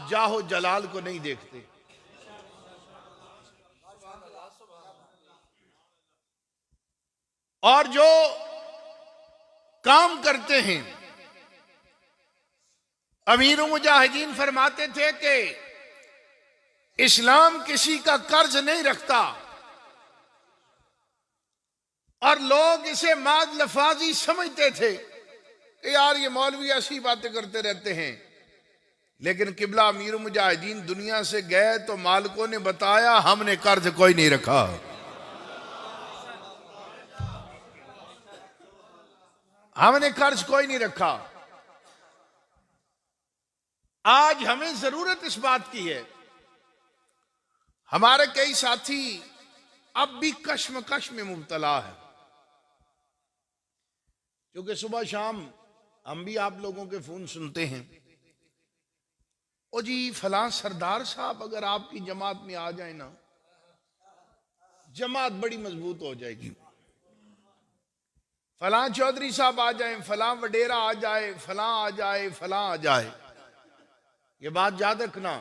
आप जाहो जलाल को नहीं देखते। और जो काम करते हैं, अमीर मुजाहिदीन फरमाते थे कि इस्लाम किसी का कर्ज नहीं रखता, और लोग इसे माद लफाजी समझते थे कि यार ये मौलवी ऐसी बातें करते रहते हैं। लेकिन किबला अमीर मुजाहिदीन दुनिया से गए तो मालिकों ने बताया हमने कर्ज कोई नहीं रखा। हमने कर्ज कोई नहीं रखा। आज हमें जरूरत इस बात की है, हमारे कई साथी अब भी कश्मकश में मुब्तला है, क्योंकि सुबह शाम हम भी आप लोगों के फोन सुनते हैं, ओ जी फलां सरदार साहब अगर आपकी जमात में आ जाए ना, जमात बड़ी मजबूत हो जाएगी। फलां चौधरी साहब आ जाए, फलां वडेरा आ जाए, फलां आ जाए, फलां आ जाए। ये बात याद रखना,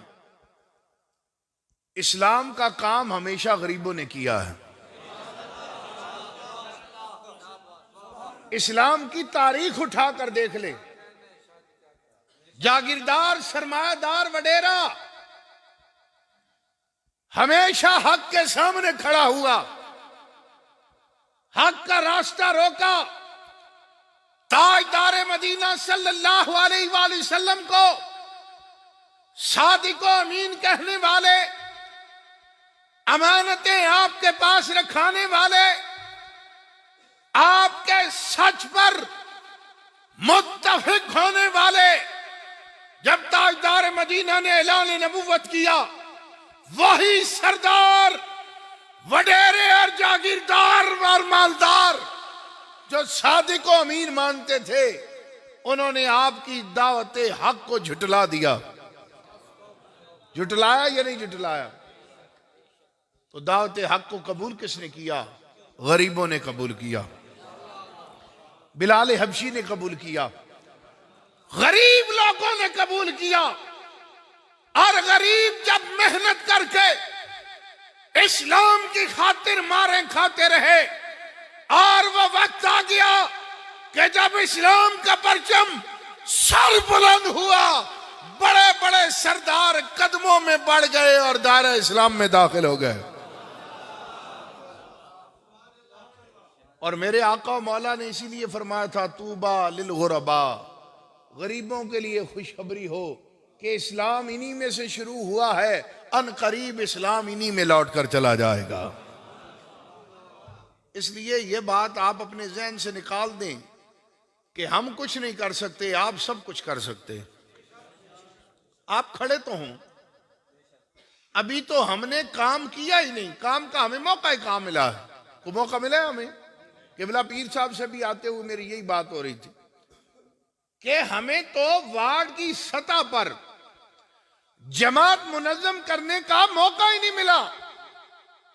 इस्लाम का काम हमेशा गरीबों ने किया है। इस्लाम की तारीख उठाकर देख ले, जागीरदार सरमायादार वडेरा हमेशा हक के सामने खड़ा हुआ, हक का रास्ता रोका। ताजदार मदीना सल्लल्लाहु अलैहि वसल्लम को सादिक व अमीन कहने वाले, अमानतें आपके पास रखाने वाले, आपके सच पर मुत्तफिक होने वाले, जब ताजदार मदीना ने ऐलान नबूवत किया, वही सरदार वडेरे और जागीरदार और मालदार जो सादिक व अमीन मानते थे, उन्होंने आपकी दावत हक को झुटला दिया। झुटलाया या नहीं झुटलाया? तो दावत हक को कबूल किसने किया? गरीबों ने कबूल किया। बिलाल हबशी ने कबूल किया, गरीब लोगों ने कबूल किया। और गरीब जब मेहनत करके इस्लाम की खातिर मारे खाते रहे, और वो वक्त आ गया कि जब इस्लाम का परचम सर बुलंद हुआ, बड़े बड़े सरदार कदमों में बढ़ गए और दायरा इस्लाम में दाखिल हो गए। और मेरे आका मौला ने इसीलिए फरमाया था, तूबा लिल गुरबा, गरीबों के लिए खुशखबरी हो कि इस्लाम इन्हीं में से शुरू हुआ है, अन करीब इस्लाम इन्हीं में लौट कर चला जाएगा। इसलिए यह बात आप अपने जहन से निकाल दें कि हम कुछ नहीं कर सकते, आप सब कुछ कर सकते। आप खड़े तो हों, अभी तो हमने काम किया ही नहीं, काम का हमें मौका ही कहां मिला है? को मौका मिला है हमें? किबला पीर साहब से भी आते हुए मेरी यही बात हो रही थी कि हमें तो वार्ड की सतह पर जमात मुनज़्ज़म करने का मौका ही नहीं मिला।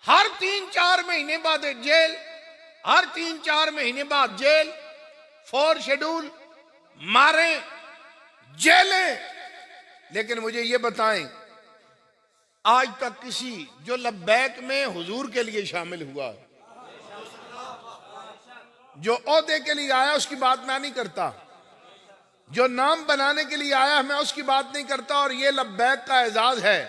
हर 3-4 महीने बाद जेल, हर 3-4 महीने बाद जेल, 4 शेड्यूल, मारे, जेलें। लेकिन मुझे ये बताएं, आज तक किसी जो लब्बैक में हुजूर के लिए शामिल हुआ, जो ओहदे के लिए आया उसकी बात मैं नहीं करता, जो नाम बनाने के लिए आया मैं उसकी बात नहीं करता। और ये लब्बैक का एजाज है,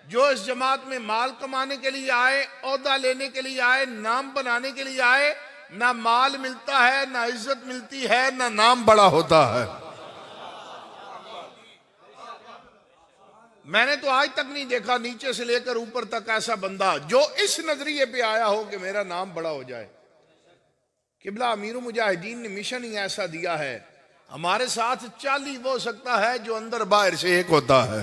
जो इस जमात में माल कमाने के लिए आए, ओहदा लेने के लिए आए, नाम बनाने के लिए आए, ना माल मिलता है, ना इज्जत मिलती है, ना नाम बड़ा होता है। मैंने तो आज तक नहीं देखा नीचे से लेकर ऊपर तक ऐसा बंदा जो इस नजरिए पे आया हो कि मेरा नाम बड़ा हो जाए। किबला अमीर मुजाहिदीन ने मिशन ही ऐसा दिया है। हमारे साथ 40 वो हो सकता है जो अंदर बाहर से एक होता है,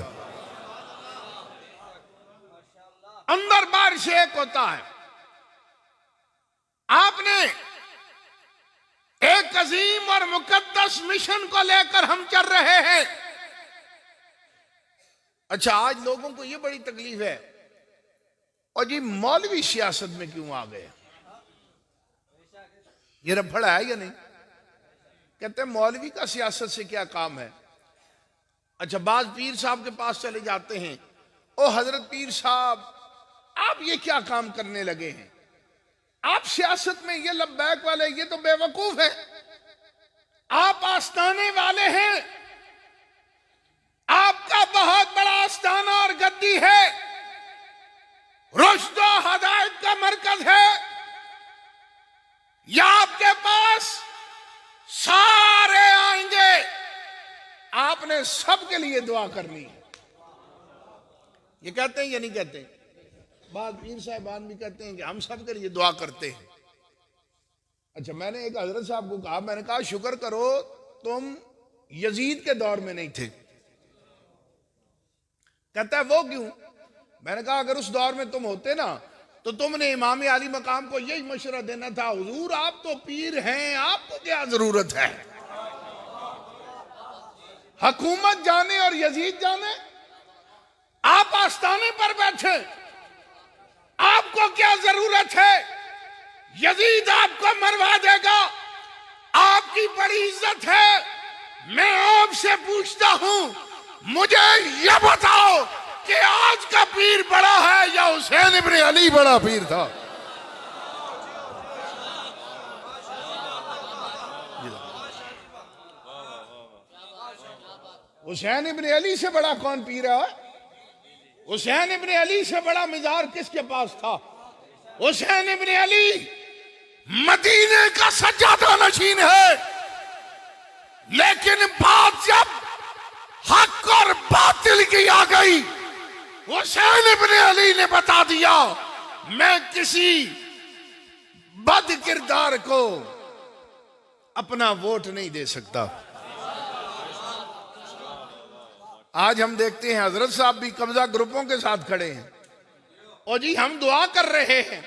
अंदर बाहर से एक होता है। आपने एक अजीम और मुकद्दस मिशन को लेकर हम चल रहे हैं। अच्छा, आज लोगों को यह बड़ी तकलीफ है, और जी मौलवी सियासत में क्यों आ गए? ये रफड़ है या नहीं? कहते हैं मौलवी का सियासत से क्या काम है? अच्छा, बाज पीर साहब के पास चले जाते हैं, ओ हजरत पीर साहब आप ये क्या काम करने लगे हैं, आप सियासत में ये लब्बैक वाले ये तो बेवकूफ है, आप आस्ताने वाले हैं, आपका बहुत बड़ा आस्ताना और गद्दी है, रुश्द और हदायत का मरकज है, या आपके पास सारे आएंगे, आपने सबके लिए दुआ करनी है। ये कहते हैं या नहीं कहते? बाद पीर साहिबान भी कहते हैं कि हम सबके लिए दुआ करते हैं। अच्छा, मैंने एक हजरत साहब को कहा, मैंने कहा शुक्र करो तुम यजीद के दौर में नहीं थे। कहता है वो क्यों? मैंने कहा अगर उस दौर में तुम होते ना तो तुमने इमाम अली मकाम को यही मशवरा देना था, हुजूर आप तो पीर हैं, आपको क्या जरूरत है, हुकूमत जाने और यजीद जाने, आप आस्ताने पर बैठे, आपको क्या जरूरत है, यजीद आपको मरवा देगा, आपकी बड़ी इज्जत है। मैं आपसे पूछता हूं, मुझे यह बताओ कि आज का पीर बड़ा है या हुसैन इब्न अली बड़ा पीर था? हुसैन इब्न अली से बड़ा कौन पीर है? हुसैन इब्न अली से बड़ा मिजार किसके पास था? हुसैन इब्न अली मदीने का सज्जादा नशीन है, लेकिन बात जब हक और बातिल की आ गई, हुसैन इब्न अली ने बता दिया मैं किसी बद किरदार को अपना वोट नहीं दे सकता। आज हम देखते हैं हजरत साहब भी कब्जा ग्रुपों के साथ खड़े हैं, और जी हम दुआ कर रहे हैं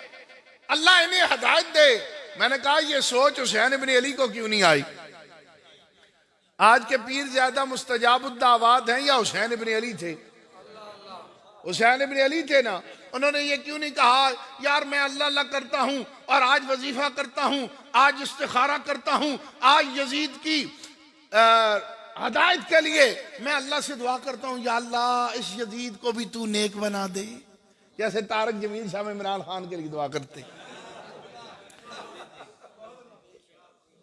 अल्लाह इन्हें हदायत दे। मैंने कहा ये सोच हुसैन इब्न अली को क्यों नहीं आई? आज के पीर ज्यादा मुस्तजाबुद्दावात हैं या हुसैन इब्न अली थे? हुसैन इब्न अली थे ना। उन्होंने ये क्यों नहीं कहा यार मैं अल्लाह अल्लाह करता हूं और आज वजीफा करता हूं, आज इस्तिखारा करता हूं, आज यजीद की हदायत के लिए मैं अल्लाह से दुआ करता हूं, या अल्लाह इस यजीद को भी तू नेक बना दे, जैसे तारक जमील साहब इमरान खान के लिए दुआ करते,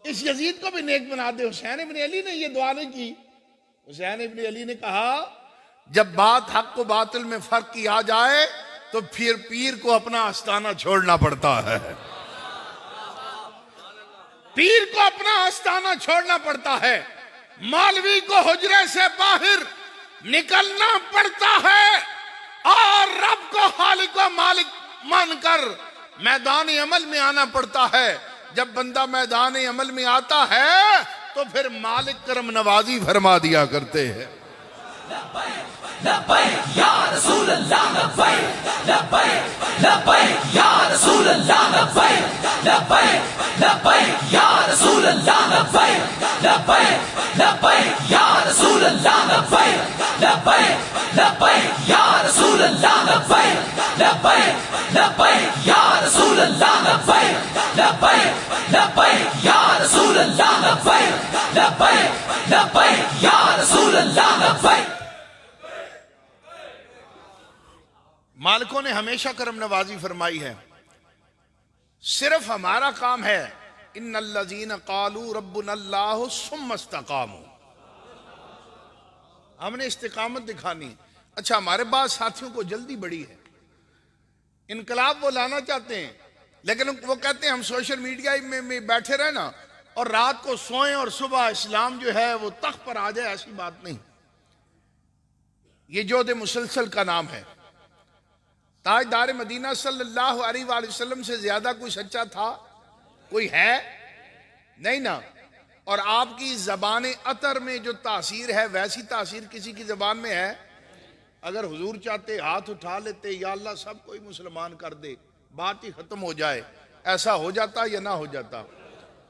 इस यजीद को भी नेक बना दे। हुसैन इब्न अली ने ये दुआ नहीं की। हुसैन इब्न अली ने कहा जब बात हक को बातिल में फर्क की आ जाए तो फिर पीर को अपना आस्ताना छोड़ना पड़ता है, पीर को अपना आस्ताना छोड़ना पड़ता है, मौलवी को हुजरे से बाहर निकलना पड़ता है और रब को खालिक व मालिक मानकर मैदान अमल में आना पड़ता है। जब बंदा मैदान अमल में आता है तो फिर मालिक करम नवाजी फरमा दिया करते हैं। लब्बैक या रसूल अल्लाह, लब्बैक लब्बैक लब्बैक या रसूल अल्लाह, लब्बैक लब्बैक लब्बैक या रसूल अल्लाह, लब्बैक लब्बैक लब्बैक या रसूल अल्लाह, लब्बैक लब्बैक लब्बैक या रसूल अल्लाह, लब्बैक लब्बैक लब्बैक या रसूल अल्लाह, लब्बैक लब्बैक लब्बैक या रसूल अल्लाह, लब्बैक लब्बैक लब्बैक या रसूल अल्लाह, लब्बैक। मालिकों ने हमेशा करम नवाजी फरमाई है। सिर्फ हमारा काम है इन्नल्लज़ीना क़ालू रब्बुनल्लाहु सुम्मा इस्तक़ामू, हमने इस्तिकामत दिखानी। अच्छा, हमारे पास साथियों को जल्दी बड़ी है, इनकलाब वो लाना चाहते हैं, लेकिन वो कहते हैं हम सोशल मीडिया में बैठे रहे ना और रात को सोएं और सुबह इस्लाम जो है वो तख्त पर आ जाए, ऐसी बात नहीं। ये जोद मुसलसल का नाम है। ताजदार मदीना सल्लल्लाहु अलैहि वसल्लम से ज्यादा कोई सच्चा था? कोई है? नहीं ना। और आपकी ज़बान अतर में जो तासीर है वैसी तासीर किसी की ज़बान में है? अगर हुजूर चाहते हाथ उठा लेते, या अल्लाह सब कोई मुसलमान कर दे, बात ही खत्म हो जाए, ऐसा हो जाता या ना हो जाता?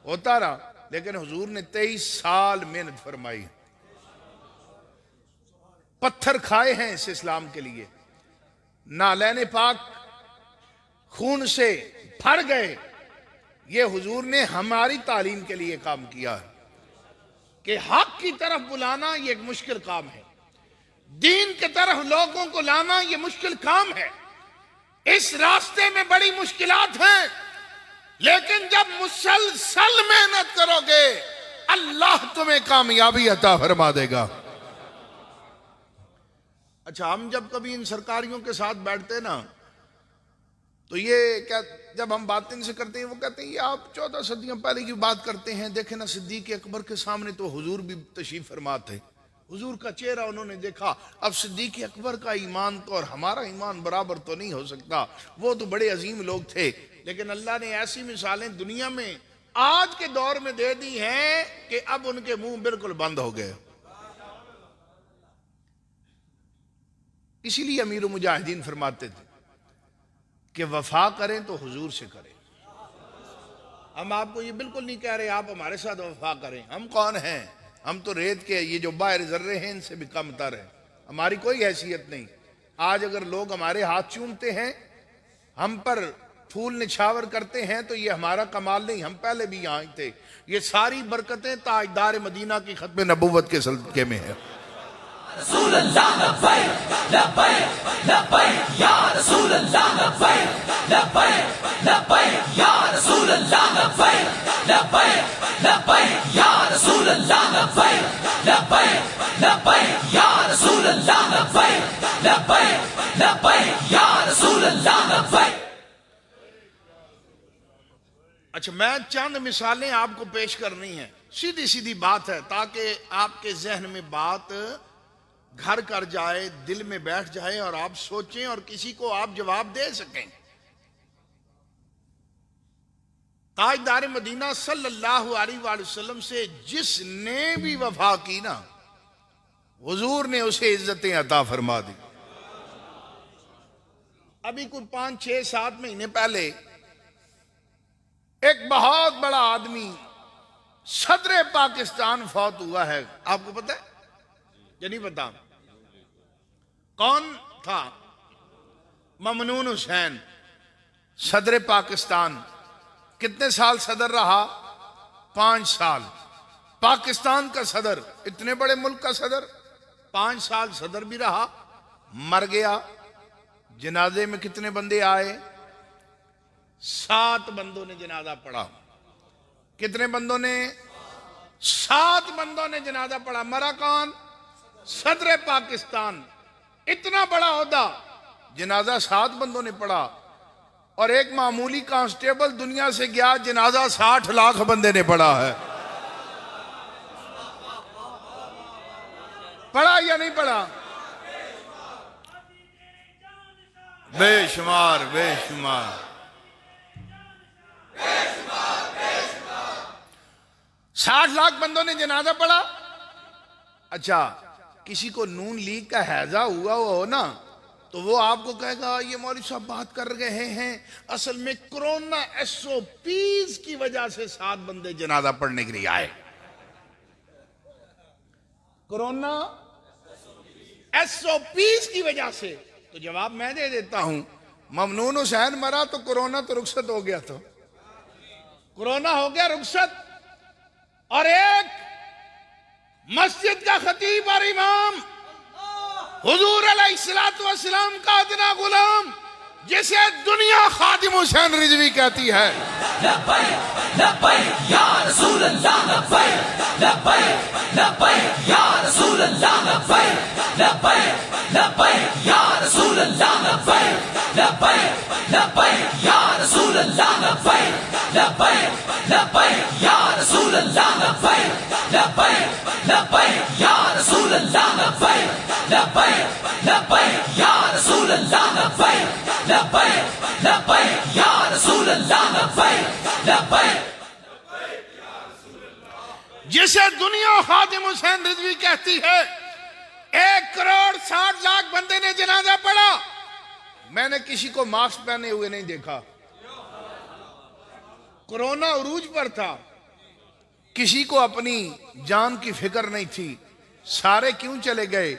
होता ना। लेकिन हुजूर ने 23 साल मेहनत फरमाई, पत्थर खाए हैं इस इस्लाम के लिए, नालैन पाक खून से भर गए। ये हुजूर ने हमारी तालीम के लिए काम किया है कि हक की तरफ बुलाना ये एक मुश्किल काम है। दीन की तरफ लोगों को लाना यह मुश्किल काम है। इस रास्ते में बड़ी मुश्किलात हैं, लेकिन जब मुसलसल मेहनत करोगे अल्लाह तुम्हें कामयाबी अता फरमा देगा। अच्छा, हम जब कभी इन सरकारियों के साथ बैठते ना, तो ये क्या, जब हम बातें इनसे करते हैं वो कहते हैं ये आप 14 सदियों पहले की बात करते हैं। देखे ना, सिद्दीक अकबर के सामने तो हुजूर भी तशरीफ फरमा थे, हुजूर का चेहरा उन्होंने देखा। अब सिद्दीक अकबर का ईमान तो और हमारा ईमान बराबर तो नहीं हो सकता, वो तो बड़े अजीम लोग थे। लेकिन अल्लाह ने ऐसी मिसालें दुनिया में आज के दौर में दे दी हैं कि अब उनके मुंह बिल्कुल बंद हो गए। इसीलिए अमीर मुजाहिदीन फरमाते थे कि वफा करें तो हुजूर से करें। हम आपको ये बिल्कुल नहीं कह रहे आप हमारे साथ वफा करें, हम कौन हैं, हम तो रेत के, ये जो बाहर जर्रे हैं इनसे भी कम तर है, हमारी कोई हैसियत नहीं। आज अगर लोग हमारे हाथ चूमते हैं, हम पर फूल निछावर करते हैं, तो ये हमारा कमाल नहीं, हम पहले भी यहाँ थे। ये सारी बरकतें ताजदार मदीना की खत्म नबूवत के सदक़े में है। रसूल अल्लाह लब्बैक लब्बैक लब्बैक या रसूल अल्लाह लब्बैक लब्बैक लब्बैक या रसूल अल्लाह लब्बैक लब्बैक लब्बैक या रसूल अल्लाह लब्बैक लब्बैक लब्बैक या रसूल अल्लाह लब्बैक लब्बैक लब्बैक या रसूल अल्लाह लब्बैक। अच्छा, मैं चंद मिसालें आपको पेश करनी है, सीधी सीधी बात है, ताकि आपके जहन में बात घर कर जाए, दिल में बैठ जाए और आप सोचें और किसी को आप जवाब दे सकें। ताजदार मदीना सल्लल्लाहु अलैहि वसल्लम से जिसने भी वफा की ना, हुजूर ने उसे इज्जतें अता फरमा दी। अभी कुछ 5, 6, 7 महीने पहले एक बहुत बड़ा आदमी सदर पाकिस्तान फौत हुआ है। आपको पता है या नहीं पता? कौन था? ममनून हुसैन, सदर पाकिस्तान। कितने साल सदर रहा? 5 साल। पाकिस्तान का सदर, इतने बड़े मुल्क का सदर 5 साल सदर भी रहा, मर गया। जनाजे में कितने बंदे आए? 7 बंदों ने जनाजा पढ़ा। कितने बंदों ने? 7 बंदों ने जनाजा पढ़ा। मरा कौन? सदर पाकिस्तान। इतना बड़ा ओहदा, जनाजा 7 बंदों ने पढ़ा। और एक मामूली कांस्टेबल दुनिया से गया, जनाजा 60 लाख बंदे ने पढ़ा है। पढ़ा या नहीं पढ़ा? बेशुमार बेशुमार 60 लाख बंदों ने जनाजा पढ़ा। अच्छा, किसी को नून लीग का हैजा हुआ हो ना, तो वो आपको कहेगा ये मौलवी साहब बात कर रहे हैं, असल में कोरोना SOPs की वजह से 7 बंदे जनाजा पढ़ने के लिए आए। कोरोना SOPs की वजह से। तो जवाब मैं दे देता हूं, ममनून हुसैन मरा तो कोरोना तो रुखसत हो गया, तो कोरोना हो गया रुखसत। और एक मस्जिद का खतीब और इमाम हुजूर अलैहिस्सलातु वस्सलाम का अदना गुलाम, जिसे दुनिया खादिम हुसैन रिजवी कहती है। लब्बैक लब्बैक या रसूल अल्लाह लब्बैक लब्बैक लब्बैक या रसूल अल्लाह लब्बैक लब्बैक लब्बैक या रसूल अल्लाह लब्बैक लब्बैक लब्बैक या रसूल अल्लाह लब्बैक लब्बैक लब्बैक या रसूल अल्लाह लब्बैक लब्बैक लब्बैक या रसूल अल्लाह लब्बैक लब्बैक लब्बैक या रसूल अल्लाह लब्बैक लब्बैक लब्बैक या रसूल अल्लाह लब्बैक लब्बैक। जिसे दुनिया खादिम हुसैन रिजवी कहती है, 1 करोड़ 60 लाख बंदे ने जनाजा पढ़ा। मैंने किसी को मास्क पहने हुए नहीं देखा। कोरोना उरूज पर था, किसी को अपनी जान की फिक्र नहीं थी। सारे क्यों चले गए?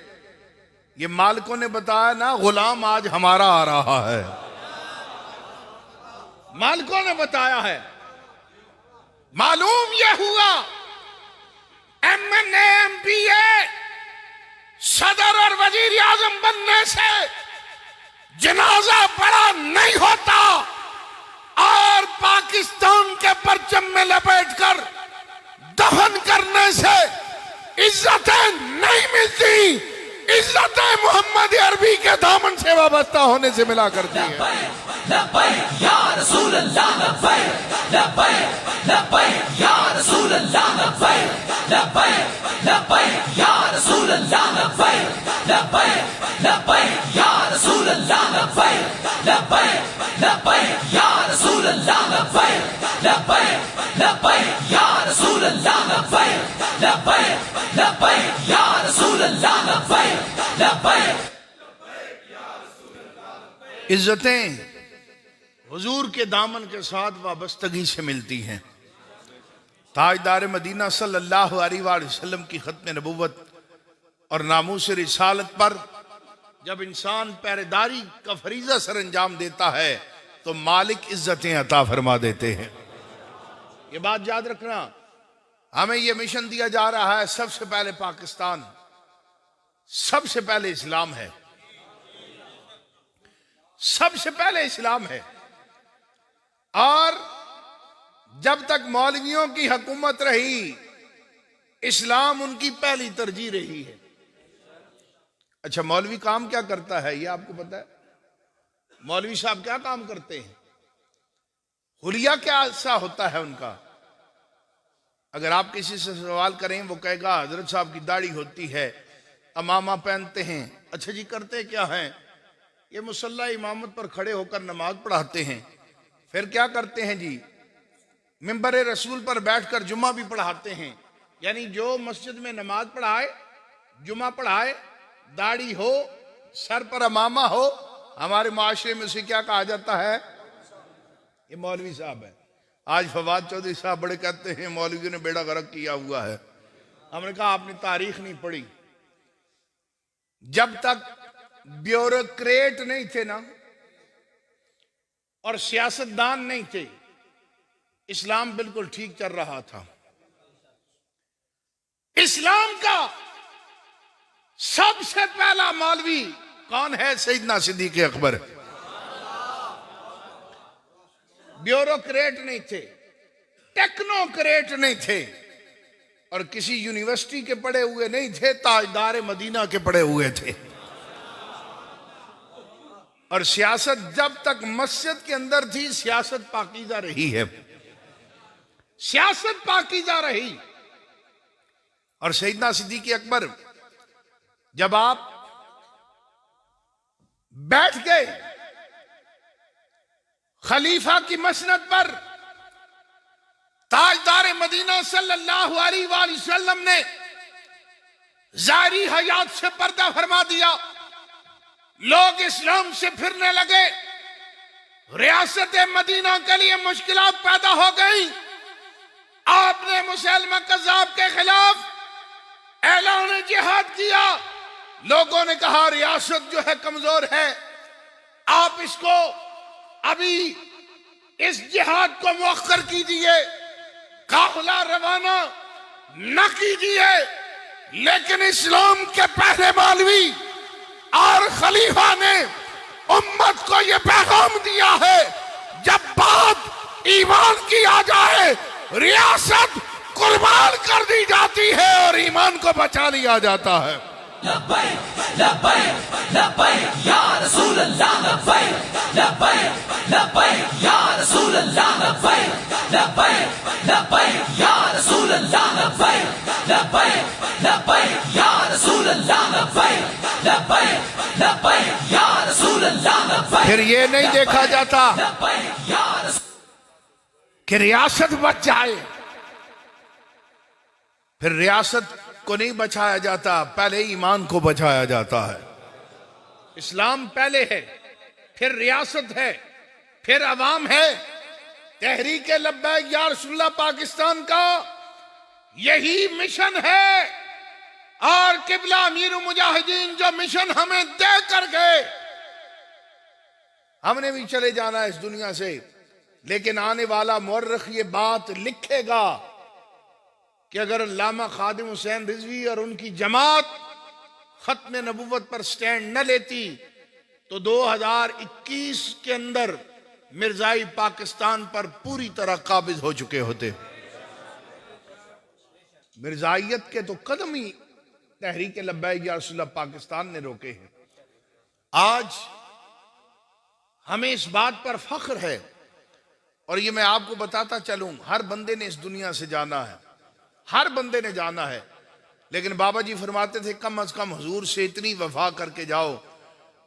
ये मालिकों ने बताया ना, गुलाम आज हमारा आ रहा है। मालिकों ने बताया है। मालूम यह हुआ MNA MPA सदर और वजीर आजम बनने से जनाजा बड़ा नहीं होता और पाकिस्तान के परचम में लपेटकर दफन करने से इज्जतें नहीं मिलती। इज्जतें मोहम्मद अरबी के दामन से वाबस्ता होने से मिला करती है। लब्बैक या रसूल अल्लाह लब्बैक लब्बैक लब्बैक या रसूल अल्लाह लब्बैक लब्बैक लब्बैक या रसूल अल्लाह लब्बैक लब्बैक लब्बैक या रसूल अल्लाह लब्बैक लब्बैक लब्बैक या रसूल अल्लाह लब्बैक लब्बैक लब्बैक या रसूल अल्लाह लब्बैक लब्बैक लब्बैक या रसूल अल्लाह लब्बैक लब्बैक। इज्जतें हुजूर के दामन के साथ वाबस्तगी से मिलती हैं। ताजदार मदीना सल्लल्लाहु अलैहि वसल्लम की खत्म नबुव्वत और नामूस रिसालत पर जब इंसान पहरेदारी का फरीजा सर अंजाम देता है तो मालिक इज्जतें अता फरमा देते हैं। ये बात याद रखना, हमें यह मिशन दिया जा रहा है। सबसे पहले पाकिस्तान, सबसे पहले इस्लाम है, सबसे पहले इस्लाम है। और जब तक मौलवियों की हुकूमत रही, इस्लाम उनकी पहली तरजीह रही है। अच्छा, मौलवी काम क्या करता है ये आपको पता है? मौलवी साहब क्या काम करते हैं? हुलिया क्या सा होता है उनका? अगर आप किसी से सवाल करें, वो कहेगा हजरत साहब की दाढ़ी होती है, अमामा पहनते हैं। अच्छा जी, करते क्या हैं? ये मुसल्ला इमामत पर खड़े होकर नमाज पढ़ाते हैं। फिर क्या करते हैं जी? मिंबर रसूल पर बैठकर जुम्मा भी पढ़ाते हैं। यानी जो मस्जिद में नमाज पढ़ाए, जुम्मा पढ़ाए, दाढ़ी हो, सर पर अमामा हो, हमारे माशरे में उसे क्या कहा जाता है? ये मौलवी साहब है। आज फवाद चौधरी साहब बड़े कहते हैं मौलवियों ने बेड़ा गर्क किया हुआ है। हमने कहा आपने तारीख नहीं पढ़ी। जब तक ब्यूरोक्रेट नहीं थे ना और सियासतदान नहीं थे, इस्लाम बिल्कुल ठीक चल रहा था। इस्लाम का सबसे पहला मौलवी कौन है? सैयदना सिद्दीक़ अकबर। ब्यूरोक्रेट नहीं थे, टेक्नोक्रेट नहीं थे और किसी यूनिवर्सिटी के पढ़े हुए नहीं थे, ताजदार मदीना के पढ़े हुए थे। और सियासत जब तक मस्जिद के अंदर थी, सियासत पाकीज़ा रही है, सियासत पाकीज़ा रही। और सैयदना सिद्दीक़ अकबर जब आप बैठ गए खलीफा की मसनद पर, ताजदार मदीना सल्लल्लाहु अलैहि वसल्लम ने जारी हयात से पर्दा फरमा दिया। लोग इस्लाम से फिरने लगे, रियासत मदीना के लिए मुश्किलात पैदा हो गई। आपने मुसलमान कज़्ज़ाब के खिलाफ ऐलान जिहाद किया। लोगों ने कहा रियासत जो है कमजोर है, आप इसको अभी इस जिहाद को मुअख्खर कीजिए, काफिला रवाना न कीजिए। लेकिन इस्लाम के पहले मौलवी और खलीफा ने उम्मत को यह पैगाम दिया है, जब बात ईमान की आ जाए, रियासत कुर्बान कर दी जाती है और ईमान को बचा लिया जाता है। लब्बैक लब्बैक लब्बैक या रसूल अल्लाह लब्बैक लब्बैक लब्बैक या रसूल अल्लाह लब्बैक लब्बैक लब्बैक या रसूल अल्लाह लब्बैक लब्बैक लब्बैक या रसूल अल्लाह लब्बैक लब्बैक लब्बैक या रसूल अल्लाह लब्बैक। फिर ये नहीं देखा जाता लब्बैक या रसूल कि रियासत बच जाए, फिर रियासत को नहीं बचाया जाता, पहले ईमान को बचाया जाता है। इस्लाम पहले है, फिर रियासत है, फिर अवाम है। तहरीक लब्बैक या रसूलुल्लाह पाकिस्तान का यही मिशन है। और किबला अमीर मुजाहिदीन जो मिशन हमें दे कर गए, हमने भी चले जाना है इस दुनिया से, लेकिन आने वाला मुअर्रिख ये बात लिखेगा कि अगर अल्लामा खादिम हुसैन रिजवी और उनकी जमात खत्म नबुव्वत पर स्टैंड न लेती तो 2021 के अंदर मिर्जाई पाकिस्तान पर पूरी तरह काबिज हो चुके होते। मिर्जाइयत के तो कदम ही तहरीक लब्बैक या रसूलल्लाह पाकिस्तान ने रोके हैं। आज हमें इस बात पर फख्र है, और ये मैं आपको बताता चलूं, हर बंदे ने इस दुनिया से जाना है, हर बंदे ने जाना है, लेकिन बाबा जी फरमाते थे कम अज कम हुजूर से इतनी वफा करके जाओ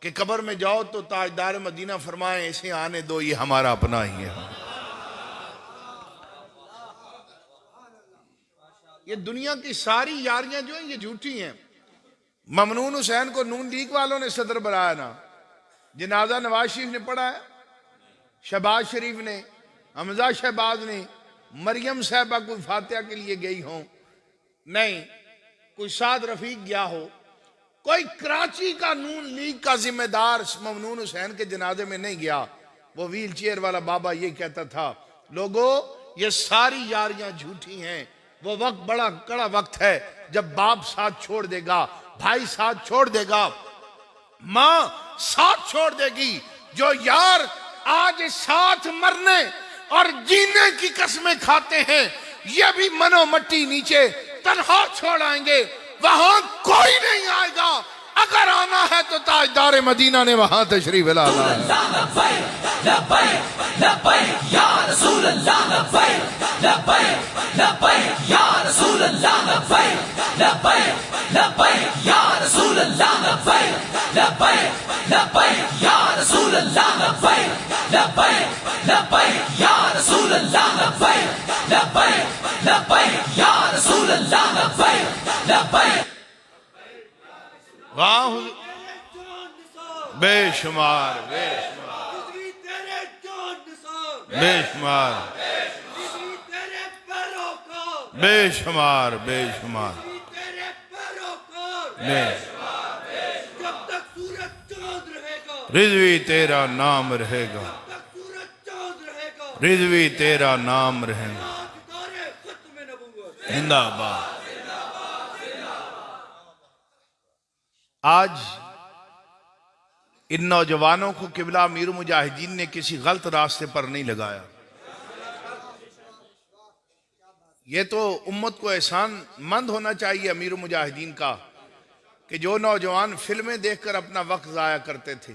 कि कब्र में जाओ तो ताजदार मदीना फरमाए इसे आने दो, ये हमारा अपना ही है। ये दुनिया की सारी यारियां जो हैं ये झूठी हैं। ममनून हुसैन को नून लीग वालों ने सदर बनाया ना, जनाजा नवाज शरीफ ने पढ़ा है, शहबाज शरीफ ने, हमजा शहबाज ने, मरियम साहबा कोई फातिहा के लिए गई हो नहीं, कोई साद रफीक गया हो, कोई कराची का नून लीग का जिम्मेदार ममनून हुसैन के जनाजे में नहीं गया। वो व्हील चेयर वाला बाबा ये कहता था, लोगों ये सारी यारियां झूठी हैं। वो वक्त बड़ा कड़ा वक्त है जब बाप साथ छोड़ देगा, भाई साथ छोड़ देगा, माँ साथ छोड़ देगी। जो यार आज साथ मरने और जीने की कसमें खाते हैं ये भी मनो मट्टी नीचे तन्हा छोड़ आएंगे, वहां कोई नहीं आएगा। अगर आना है तो ताजदार मदीना ने वहां तशरीफ लाना है। वाह बेशुमार बेशुमार बेशुमार बेशुमार जब तक सूरज चांद रहेगा, रिजवी तेरा नाम रहेगा, सूरज चांद रहेगा, रिजवी तेरा नाम रहेगा। ताजदारे खत्म नबुव्वत। जिंदाबाद। आज इन नौजवानों को किबला अमीर मुजाहिदीन ने किसी गलत रास्ते पर नहीं लगाया। ये तो उम्मत को एहसान मंद होना चाहिए अमीर मुजाहिदीन का कि जो नौजवान फिल्में देखकर अपना वक्त जाया करते थे,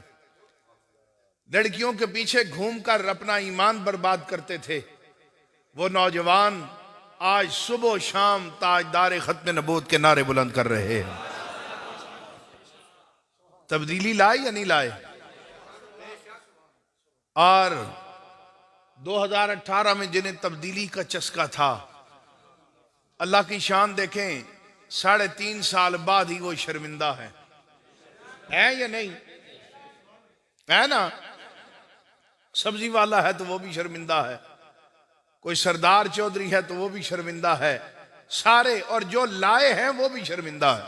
लड़कियों के पीछे घूमकर अपना ईमान बर्बाद करते थे, वो नौजवान आज सुबह शाम ताजदार खत्म नबूवत के नारे बुलंद कर रहे हैं। तब्दीली लाए या नहीं लाए? और 2018 में जिन्हें तब्दीली का चस्का था, अल्लाह की शान देखें, 3.5 साल बाद ही वो शर्मिंदा है या नहीं? है ना? सब्जी वाला है तो वो भी शर्मिंदा है, कोई सरदार चौधरी है तो वो भी शर्मिंदा है, सारे, और जो लाए हैं वो भी शर्मिंदा है।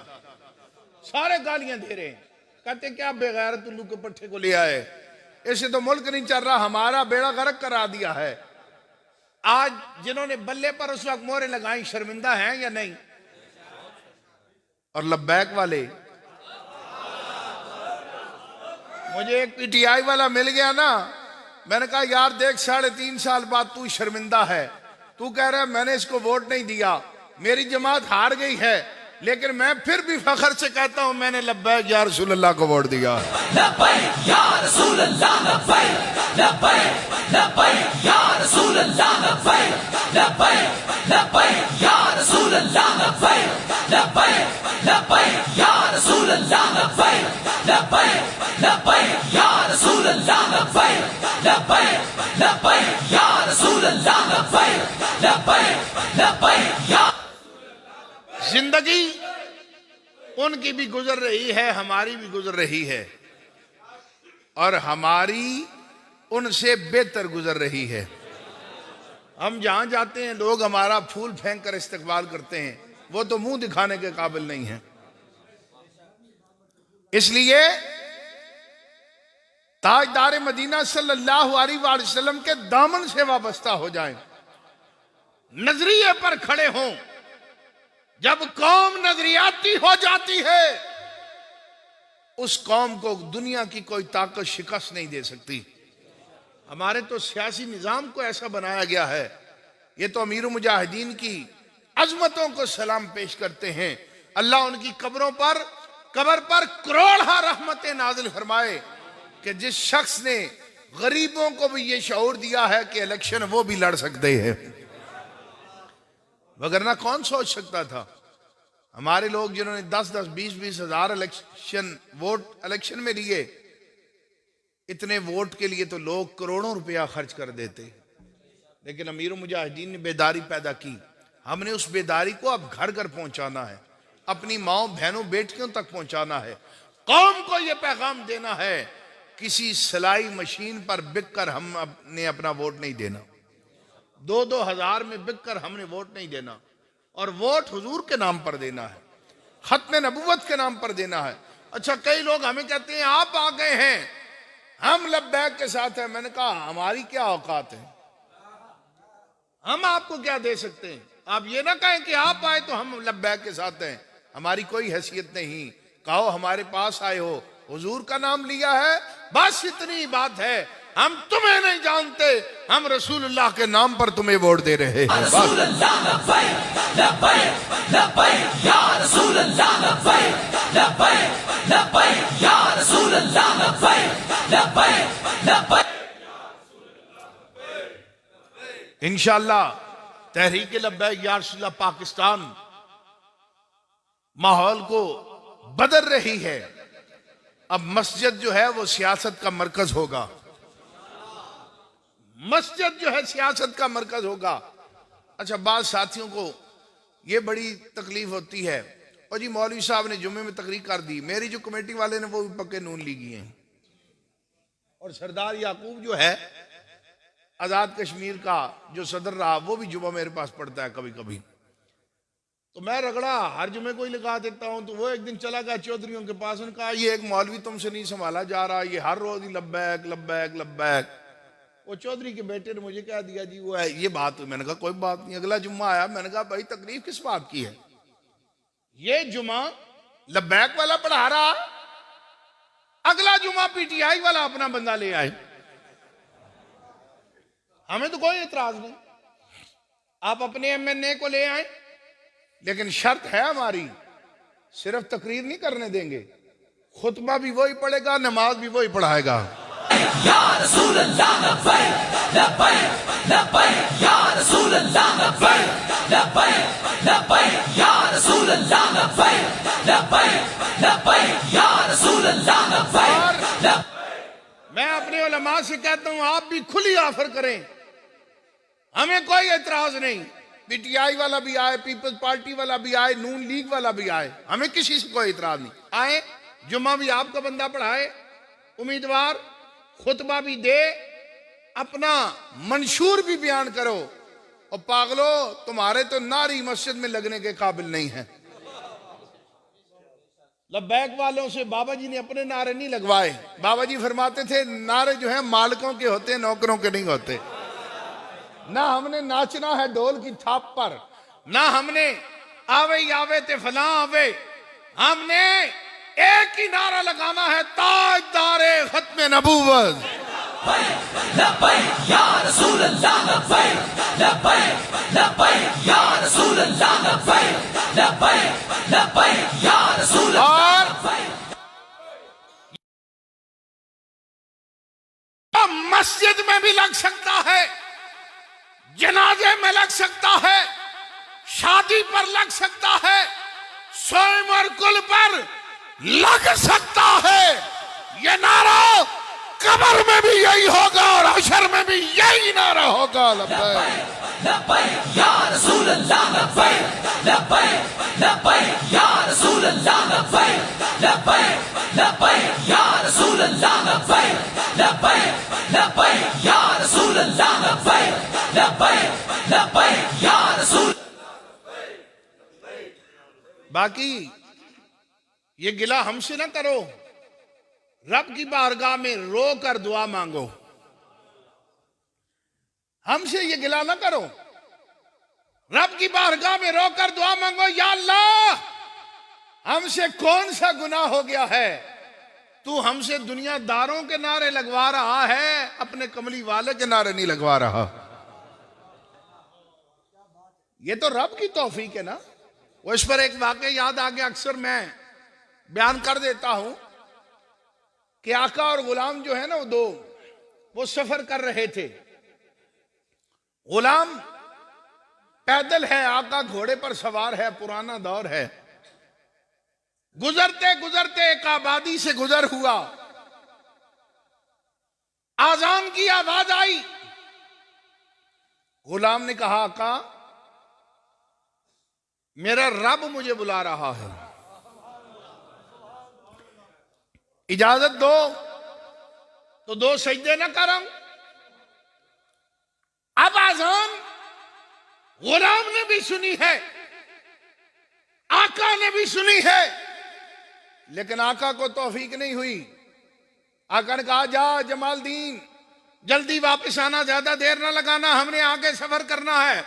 सारे गालियां दे रहे हैं, कहते क्या बेगैरत उल्लू के पट्टे को ले आए, इससे तो मुल्क नहीं चल रहा, हमारा बेड़ा गर्क करा दिया है। आज जिन्होंने बल्ले पर उस वक्त मोहरें लगाई शर्मिंदा हैं या नहीं? और लब्बैक वाले, मुझे एक पीटीआई वाला मिल गया ना, मैंने कहा यार देख 3.5 साल बाद तू शर्मिंदा है, तू कह रहा है मैंने इसको वोट नहीं दिया, मेरी जमात हार गई है, लेकिन मैं फिर भी फख्र से कहता हूं मैंने लब्बैक या रसूल अल्लाह को वोट दिया। लब्बैक या रसूल अल्लाह, लब्बैक लब्बैक लब्बैक या रसूल अल्लाह, लब्बैक लब्बैक लब्बैक या रसूल अल्लाह, लब्बैक लब्बैक लब्बैक या रसूल अल्लाह, लब्बैक लब्बैक लब्बैक या रसूल अल्लाह, लब्बैक लब्बैक लब्बैक या रसूल अल्लाह, लब्बैक लब्बैक लब्बैक या। जिंदगी उनकी भी गुजर रही है, हमारी भी गुजर रही है, और हमारी उनसे बेहतर गुजर रही है। हम जहां जाते हैं लोग हमारा फूल फेंक कर इस्तकबाल करते हैं, वो तो मुंह दिखाने के काबिल नहीं है। इसलिए ताजदार मदीना सल्लल्लाहु अलैहि वसल्लम के दामन से वाबस्ता हो जाएं, नजरिए पर खड़े हों। जब कौम नजरियाती हो जाती है उस कौम को दुनिया की कोई ताकत शिकस्त नहीं दे सकती। हमारे तो सियासी निजाम को ऐसा बनाया गया है। ये तो अमीर मुजाहिदीन की अजमतों को सलाम पेश करते हैं। अल्लाह उनकी कब्र पर करोड़ा रहमतें नाजिल फरमाए कि जिस शख्स ने गरीबों को भी ये शऊर दिया है कि इलेक्शन वो भी लड़ सकते हैं, वगरना कौन सोच सकता था। हमारे लोग जिन्होंने 10-10, 20-20 हजार इलेक्शन में लिए, इतने वोट के लिए तो लोग करोड़ों रुपया खर्च कर देते। लेकिन अमीर मुजाहिदीन ने बेदारी पैदा की। हमने उस बेदारी को अब घर घर पहुंचाना है, अपनी माओ बहनों बेटियों तक पहुंचाना है। कौम को यह पैगाम देना है, किसी सिलाई मशीन पर बिक कर हमने अपना वोट नहीं देना। 2-2 हजार में बिक कर हमने वोट नहीं देना। और वोट हुजूर के नाम पर देना है, खत्म नबूवत के नाम पर देना है। अच्छा, कई लोग हमें कहते हैं आप आ गए हैं, हम लब्बैक के साथ हैं। मैंने कहा हमारी क्या औकात है, हम आपको क्या दे सकते हैं। आप ये ना कहें कि आप आए तो हम लब्बैक के साथ हैं, हमारी कोई हैसियत नहीं। कहो हमारे पास आए हो, हुजूर का नाम लिया है, बस इतनी बात है। हम तुम्हें नहीं जानते, हम रसूलुल्लाह के नाम पर तुम्हें वोट दे रहे हैं। इंशाअल्लाह तहरीक लब्बैक या रसूलल्लाह पाकिस्तान माहौल को बदल रही है। अब मस्जिद जो है वो सियासत का मरकज होगा। मस्जिद जो है सियासत का मरकज होगा। अच्छा, बाद साथियों को ये बड़ी तकलीफ होती है, और जी मौलवी साहब ने जुम्मे में तकरीर कर दी, मेरी जो कमेटी वाले ने वो भी पक्के नून लीगी हैं, और सरदार याकूब जो है आजाद कश्मीर का जो सदर रहा, वो भी जुम्मा मेरे पास पढ़ता है कभी कभी। तो मैं रगड़ा हर जुम्मे को ही लगा देता हूं। तो वो एक दिन चला गया चौधरियों के पास, उन्होंने कहा ये एक मौलवी तुमसे नहीं संभाला जा रहा, ये हर रोज ही लब्बैक लब्बैक लब्बैक। वो चौधरी के बेटे ने मुझे कह दिया जी वो है ये बात। मैंने कहा कोई बात नहीं। अगला जुम्मा आया, मैंने कहा भाई तकलीफ किस बात की है, ये जुम्मा लब्बैक वाला पढ़ा रहा, अगला जुम्मा पीटीआई वाला अपना बंदा ले आए। हमें तो कोई एतराज नहीं, आप अपने एमएनए को ले आए, लेकिन शर्त है हमारी, सिर्फ तकरीर नहीं करने देंगे, खुतबा भी वही पढ़ेगा, नमाज भी वही पढ़ाएगा। या रसूल अल्लाह लब्बैक लब्बैक लब्बैक या रसूल अल्लाह लब्बैक लब्बैक लब्बैक या रसूल अल्लाह लब्बैक लब्बैक लब्बैक या रसूल अल्लाह लब्बैक। मैं अपने उलमा से कहता हूं आप भी खुली ऑफर करें, हमें कोई एतराज नहीं। पीटीआई वाला भी आए, पीपल्स पार्टी वाला भी आए, नून लीग वाला भी आए, हमें किसी से कोई एतराज नहीं। आए, जुम्मा भी आपका बंदा पढ़ाए, उम्मीदवार खुतबा भी दे, अपना मंशूर भी बयान करो। और पागलो, तुम्हारे तो नारी मस्जिद में लगने के काबिल नहीं है। लब्बैक वालों से बाबा जी ने अपने नारे नहीं लगवाए। बाबा जी फरमाते थे नारे जो है मालिकों के होते, नौकरों के नहीं होते। ना हमने नाचना है ढोल की थाप पर, ना हमने आवे आवे ते फला आवे, हमने एक ही नारा लगाना है, ताजदारे खत्म नबूवत। लब्बैक या रसूल अल्लाह लब्बैक लब्बैक लब्बैक या रसूल अल्लाह लब्बैक लब्बैक लब्बैक या रसूल अल्लाह लब्बैक। मस्जिद में भी लग सकता है, जनाजे में लग सकता है, शादी पर लग सकता है, स्वयं और कुल पर लग सकता है। ये नारा कब्र में भी यही होगा और हशर में भी यही नारा होगा। लब्बैक लब्बैक या रसूल अल्लाह लब्बैक लब्बैक लब्बैक या रसूल अल्लाह लब्बैक लब्बैक लब्बैक या रसूल अल्लाह लब्बैक लब्बैक लब्बैक या रसूल अल्लाह लब्बैक लब्बैक लब्बैक या रसूल। बाकी ये गिला हमसे ना करो, रब की बारगाह में रो कर दुआ मांगो। हमसे ये गिला ना करो, रब की बारगाह में रो कर दुआ मांगो, या अल्लाह हमसे कौन सा गुनाह हो गया है तू हमसे दुनियादारों के नारे लगवा रहा है, अपने कमली वाले के नारे नहीं लगवा रहा। ये तो रब की तौफीक है ना। वो इस पर एक वाकया याद आ गया, अक्सर मैं बयान कर देता हूं कि आका और गुलाम जो है ना वो दो, वो सफर कर रहे थे। गुलाम पैदल है, आका घोड़े पर सवार है, पुराना दौर है। गुजरते गुजरते एक आबादी से गुजर हुआ, आजान की आवाज आई। गुलाम ने कहा, आका मेरा रब मुझे बुला रहा है, इजाजत दो तो दो सजदे न करम। अब आजान गुलाम ने भी सुनी है, आका ने भी सुनी है, लेकिन आका को तौफीक नहीं हुई। आका ने कहा, जा जमालदीन जल्दी वापस आना, ज्यादा देर ना लगाना, हमने आगे सफर करना है।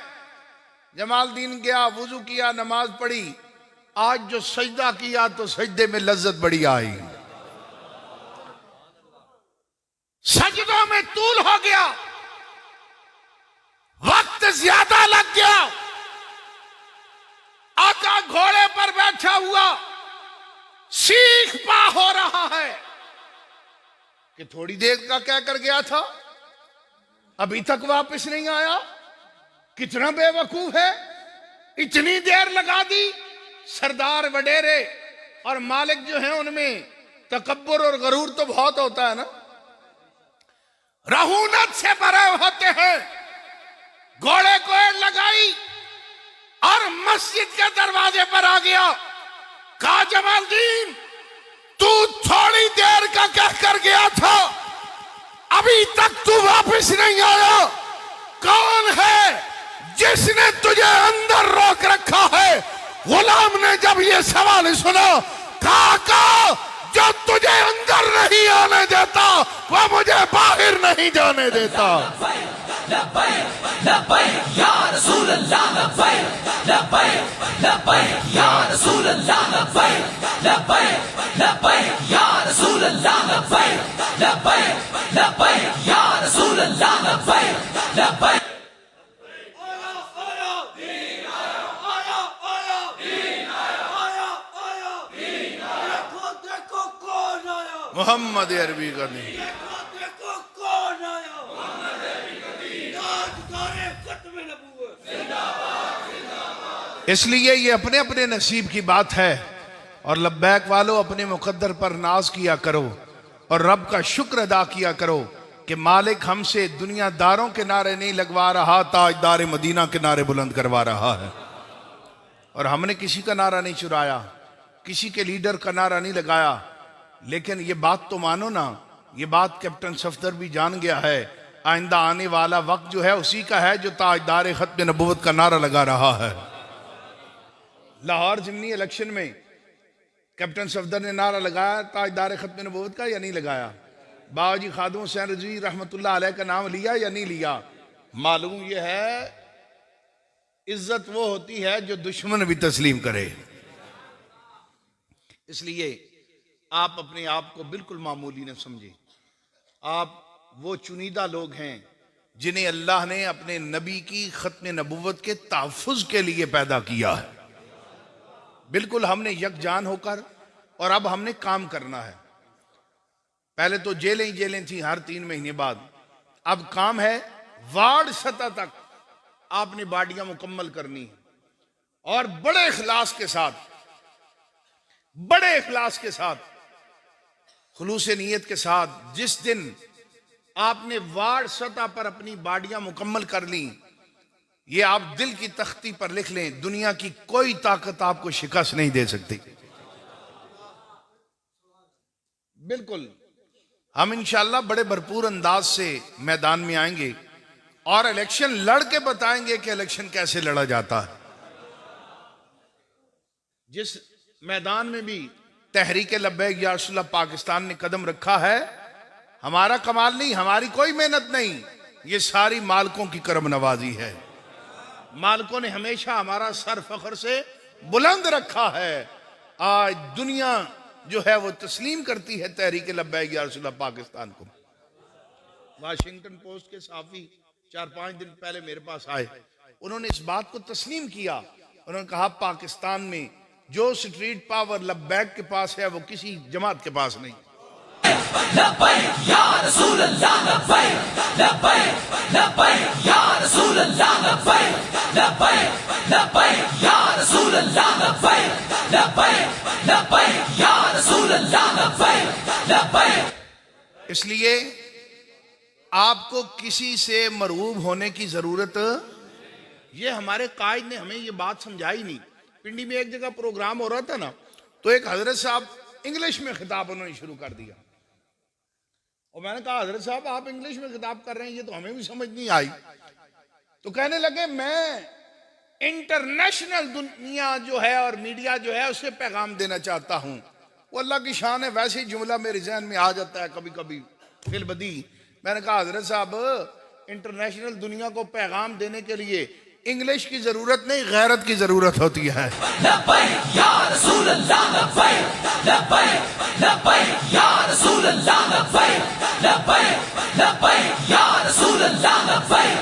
जमालदीन गया, वुजू किया, नमाज पढ़ी। आज जो सजदा किया तो सजदे में लज्जत बड़ी आई, सजदों में तूल हो गया, वक्त ज्यादा लग गया। आका घोड़े पर बैठा हुआ सीख पा हो रहा है कि थोड़ी देर का कह कर गया था, अभी तक वापस नहीं आया। कितना बेवकूफ है, इतनी देर लगा दी। सरदार वडेरे और मालिक जो है उनमें तकब्बुर और गरूर तो बहुत होता है ना, रहूनत से भरे होते हैं। घोड़े को एड़ लगाई और मस्जिद के दरवाजे पर आ गया। कहा, जमालदीन तू थोड़ी देर का कह कर गया था, अभी तक तू वापस नहीं आया। कौन है जिसने तुझे अंदर रोक रखा है? गुलाम ने जब ये सवाल सुना, कहा, जो तुझे अंदर नहीं आने देता वो मुझे बाहर नहीं जाने देता। लब्बैक लब्बैक या रसूल अल्लाह, लब्बैक लब्बैक लब्बैक या रसूल अल्लाह, लब्बैक लब्बैक लब्बैक या रसूल अल्लाह, लब्बैक लब्बैक लब्बैक या रसूल अल्लाह, लब्बैक लब्बैक। मोहम्मद अरबी का नहीं, देखो कौन आया, ताजदारे खत्म नबूवत। इसलिए ये अपने अपने नसीब की बात है। और लब्बैक वालों, अपने मुकद्दर पर नाज किया करो और रब का शुक्र अदा किया करो कि मालिक हमसे दुनियादारों के नारे नहीं लगवा रहा, ताजदार मदीना के नारे बुलंद करवा रहा है। और हमने किसी का नारा नहीं चुराया, किसी के लीडर का नारा नहीं लगाया। लेकिन ये बात तो मानो ना, ये बात कैप्टन सफदर भी जान गया है, आइंदा आने वाला वक्त जो है उसी का है जो ताजदार खत्म नबूवत का नारा लगा रहा है। लाहौर जिमनी इलेक्शन में कैप्टन सफदर ने नारा लगाया ताजदार खत्म नबूवत का या नहीं लगाया? बाबाजी खादम हुसैन रज़वी रहमतुल्लाह अलैह का नाम लिया या नहीं लिया? मालूम यह है, इज्जत वो होती है जो दुश्मन भी तस्लीम करे। इसलिए आप अपने आप को बिल्कुल मामूली न समझे। आप वो चुनिंदा लोग हैं जिन्हें अल्लाह ने अपने नबी की खत्म नबूवत के तहफ़्फ़ुज़ के लिए पैदा किया है। बिल्कुल हमने यकजान होकर, और अब हमने काम करना है। पहले तो जेलें थी हर 3 महीने बाद, अब काम है वार्ड सतह तक आपने बाडियां मुकम्मल करनी है। और बड़े इखलास के साथ, खुलूस नीयत के साथ, जिस दिन आपने वार्ड सतह पर अपनी बाडियां मुकम्मल कर ली, ये आप दिल की तख्ती पर लिख लें, दुनिया की कोई ताकत आपको शिकस्त नहीं दे सकती। बिल्कुल हम इंशाअल्लाह बड़े भरपूर अंदाज से मैदान में आएंगे और इलेक्शन लड़ के बताएंगे कि इलेक्शन कैसे लड़ा जाता है। जिस मैदान में भी तहरीक लब्बैक या रसूलल्लाह पाकिस्तान ने कदम रखा है, हमारा कमाल नहीं, हमारी कोई मेहनत नहीं, ये सारी मालिकों की करम नवाजी है। मालिकों ने हमेशा हमारा सर फख्र से बुलंद रखा है। आज दुनिया जो है वो तस्लीम करती है तहरीक लब्बैक या रसूलल्लाह पाकिस्तान को। वाशिंगटन पोस्ट के साफी 4-5 दिन पहले मेरे पास आए, उन्होंने इस बात को तस्लीम किया। उन्होंने कहा पाकिस्तान में जो स्ट्रीट पावर लब्बैक के पास है वो किसी जमात के पास नहीं। लब्बैक या रसूल अल्लाह, लब्बैक लब्बैक लब्बैक या रसूल अल्लाह, लब्बैक लब्बैक लब्बैक या रसूल अल्लाह, लब्बैक लब्बैक लब्बैक या रसूल अल्लाह, लब्बैक लब्बैक। इसलिए आपको किसी से मरगूब होने की जरूरत, ये हमारे कायद ने हमें ये बात समझाई नहीं। पिंडी में एक जगह प्रोग्राम हो रहा था ना, तो एक हजरत साहब इंग्लिश में खिताब उन्होंने शुरू कर दिया, और मैंने कहा हजरत साहब आप इंग्लिश में खिताब कर रहे हैं, ये तो हमें भी समझ नहीं आई। तो कहने लगे मैं इंटरनेशनल दुनिया जो है और मीडिया जो है उसे पैगाम देना चाहता हूं। वो अल्लाह की शान है, वैसे ही जुमला मेरे जहन में आ जाता है कभी कभी फिलबदी। मैंने कहा हजरत साहब इंटरनेशनल दुनिया को पैगाम देने के लिए इंग्लिश की जरूरत नहीं, गैरत की जरूरत होती है। लब्बैक या रसूल अल्लाह, लब्बैक लब्बैक लब्बैक या रसूल अल्लाह, लब्बैक लब्बैक लब्बैक या रसूल अल्लाह, लब्बैक।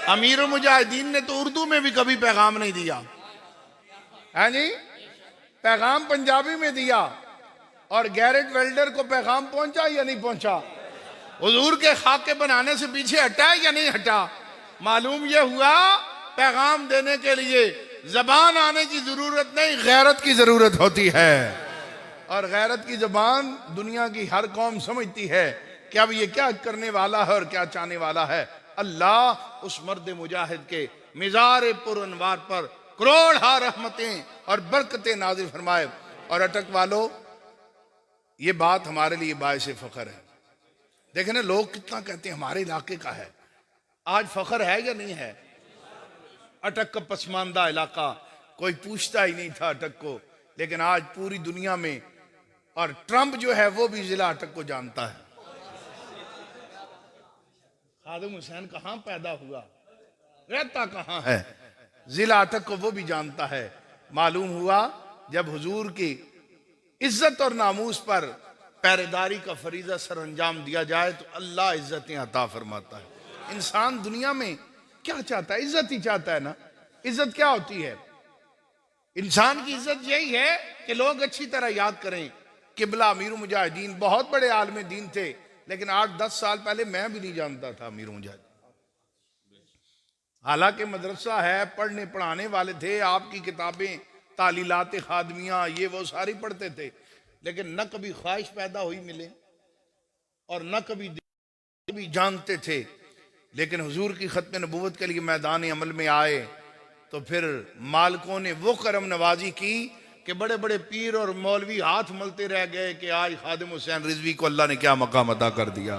अमीर मुजाहिदीन ने तो उर्दू में भी कभी पैगाम नहीं दिया है जी, पैगाम पंजाबी में दिया। और गैरेट वेल्डर को पैगाम पहुंचा या नहीं पहुंचा? हुजूर के खाके बनाने से पीछे हटा या नहीं हटा? मालूम यह हुआ पैगाम देने के लिए जबान आने की जरूरत नहीं, गैरत की जरूरत होती है। और गैरत की जबान दुनिया की हर कौम समझती है कि अब ये क्या करने वाला है और क्या चाहने वाला है। अल्लाह उस मर्द मुजाहिद के मिजार पुरअनवार पर करोड़ हा रहमतें और बरकतें नाज़िल फरमाए। और अटक वालों, ये बात हमारे लिए बायस फख्र है। देखें ना, लोग कितना कहते हैं हमारे इलाके का है। आज फख्र है या नहीं है? अटक का पसमानदा इलाका, कोई पूछता ही नहीं था अटक को, लेकिन आज पूरी दुनिया में, और ट्रंप जो है वो भी जिला अटक को जानता है। खादिम हुसैन कहां पैदा हुआ, रहता कहां है, जिला अटक को वो भी जानता है। मालूम हुआ जब हुजूर की इज्जत और नामूस पर पहरेदारी का फरीजा सर अंजाम दिया जाए तो अल्लाह इज्जतें अता फरमाता है। इंसान दुनिया में क्या चाहता है? इज्जत ही चाहता है ना। इज्जत क्या होती है? इंसान की इज्जत यही है कि लोग अच्छी तरह याद करें। किबला अमीर मुजाहिदीन बहुत बड़े आलम दीन थे, लेकिन 8-10 साल पहले मैं भी नहीं जानता था अमीर मुजाहिदीन। हालांकि मदरसा है, पढ़ने पढ़ाने वाले थे, आपकी किताबें तालीलात खादमियाँ ये वो सारी पढ़ते थे, लेकिन न कभी ख्वाहिश पैदा हुई मिले और न कभी जानते थे। लेकिन हुजूर की खत्म नबूवत के लिए मैदान अमल में आए तो फिर मालिकों ने वो करम नवाजी की कि बड़े बड़े पीर और मौलवी हाथ मलते रह गए कि आज खादिम हुसैन रिजवी को अल्लाह ने क्या मकाम अता कर दिया।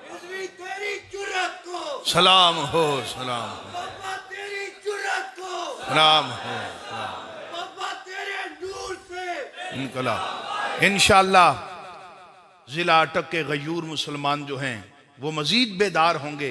रिजवी तेरी जुर्रत को सलाम हो, सलाम हो, बाबा तेरी जुर्रत को सलाम हो, बाबा तेरे नूर से इनकलाब। इंशाअल्लाह जिला अटक के गयूर मुसलमान जो हैं वो मजीद बेदार होंगे।